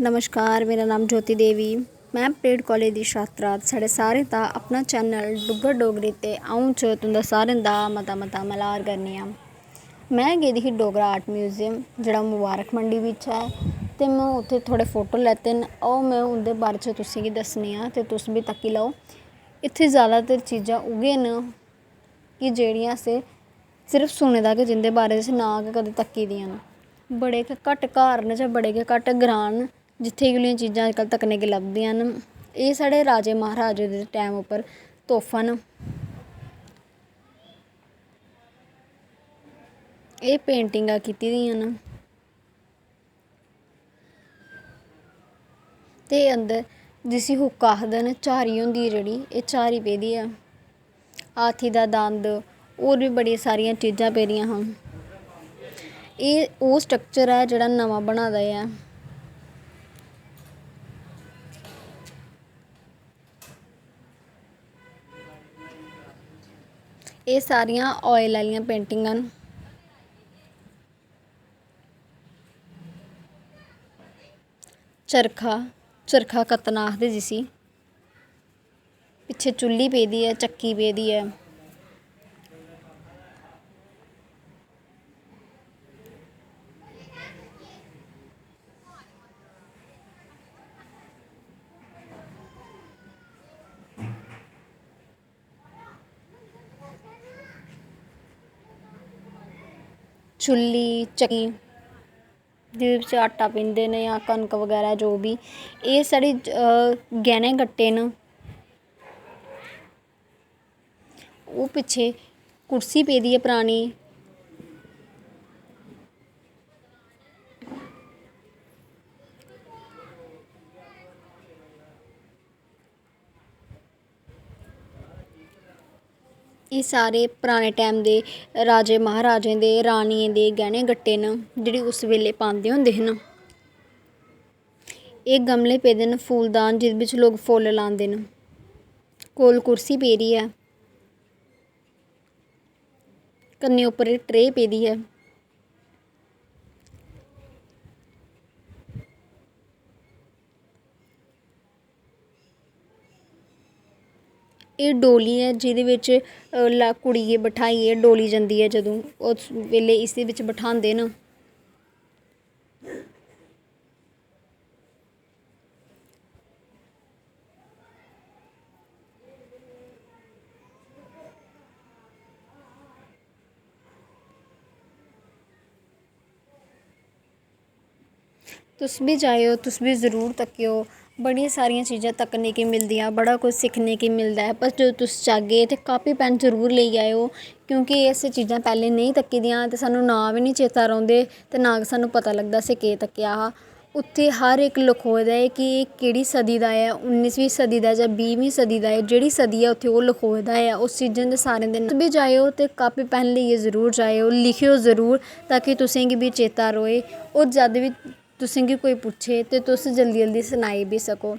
नमस्कार, मेरा नाम ज्योति देवी। मैं परेड कॉलेज दी छात्रा। साढ़े सारें दा अपना चैनल डुग्गर डोगरी ते अ'ऊं च तुं'दा सारें दा मता मलार करनी आं। मैं गेदी ही डोगरा आर्ट म्यूजियम जेह्ड़ा मुबारक मंडी बिच है ते मैं उत्थे थोड़े फोटो लैते न। आओ मैं उं'दे बारे च तुसें गी दस्सनी आं ते तुस बी तक्की लैओ। इत्थे ज़्यादातर चीज़ां उ'यै न कि जेह्ड़ियां असें सिर्फ सुने दा गै, जिंदे बारे च ना गै कदें तक्की दियां न। बड़े गै घट्ट घर न जां बड़े गै घट्ट ग्रांऽ न जित्थे एह् जेहियां चीज़ां अज्जकल तक्कने गी लभदियां न। एह् साढ़े राजे महाराजे दे टैम उप्पर तोहफा न। एह् पेंटिंगां कीती दियां न ते अंदर जिसी हुक्क आखदे न, झारी होंदी जेह्ड़ी, एह् झारी पेदी ऐ। हाथी दा दंद, होर बी बड़ियां सारियां चीज़ां पेदियां हां। एह् ओह् स्ट्रक्चर ऐ जेह्ड़ा नमां बना दा ऐ। एह् सारियां ऑयल आह्लियां पेंटिंगां न। चरखा कत्तना आखदे जिसी। पिच्छे चुल्ली पेदी ऐ, चक्की पेदी ऐ। चुल्ली, चक्की जेह्दे बिच आटा पींदे न जां कनक बगैरा जो बी। एह् साढ़े गैह्ने गट्टे न। ओह् पिच्छे कुर्सी पेदी ऐ परानी। एह् सारे पराने टैम दे राजे महाराजें दे, रानियें दे गैह्ने गट्टे न जेह्ड़े उस बेल्ले पांदे होंदे हे न। एह् गमले पेदे न फूलदान, जेह्दे बिच लोग फुल्ल लांदे न। कोल कुर्सी पेदी ऐ, कन्नै उप्पर एह् ट्रे पेदी ऐ। एह् डोली ऐ जेह्दे बिच कुड़ी गी बठाइयै डोली जंदी ऐ जदूं, उस बेल्ले इसदे बिच बठांदे न। तुस बी जाएओ, तुस बी ज़रूर तक्केओ। बड़ियां सारियां चीज़ां तक्कने गी मिलदियां, बड़ा कुछ सिक्खने गी मिलदा ऐ। पर जदूं तुस जाह्गे ते कापी पैन जरूर लेई आएओ, क्योंकि एह् चीज़ां पैह्लें नेईं तक्की दियां ते सानूं नांऽ बी निं चेता रौंह्दे ते ना गै सानूं पता लगदा असें केह् तक्केआ हा। उत्थे हर इक लखोए दा ऐ कि एह् केह्ड़ी सदी दा ऐ, 19वीं सदी दा जां 20वीं सदी दा ऐ। जेह्ड़ी सदी ऐ उत्थे ओह् लखोए दा ऐ। उस चीज़ां दे सारें दे तुस बी जाएओ ते कापी पैन लेइयै ज़रूर जाएओ, लिखेओ ज़रूर ताकि तुसें गी बी चेता रवै। होर जद बी तुसें गी कोई पुच्छे ते तुस जल्दी जल्दी सनाई बी सको।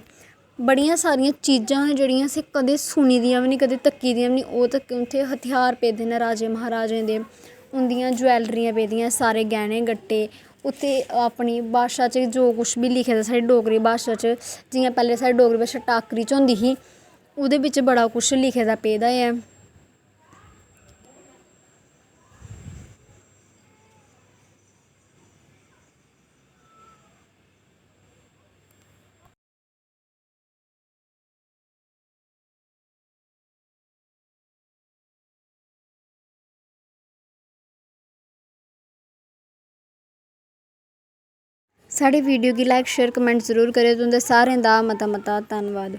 बड़ियां सारियां चीज़ां न जेह्ड़ियां असें कदें सुनी दियां बी निं, कदें तक्की दियां बी निं। ओह् ते उत्थे हथियार पेदे न राजे महाराजें दे, उंदियां ज्वैलरियां पेदियां, सारे गैह्ने गट्टे। उत्थे अपनी भाशा च जो कुछ बी लिखे दा साढ़ी डोगरी भाशा च, जियां पैह्लें साढ़ी डोगरी भाशा टाकरी च होंदी ही, ओह्दे बिच बड़ा कुछ लिखे दा पेदा ऐ। साढ़े वीडियो गी लाइक शेयर कमेंट ज़रूर करेओ। तुं'दा सारें दा मता धन्नवाद।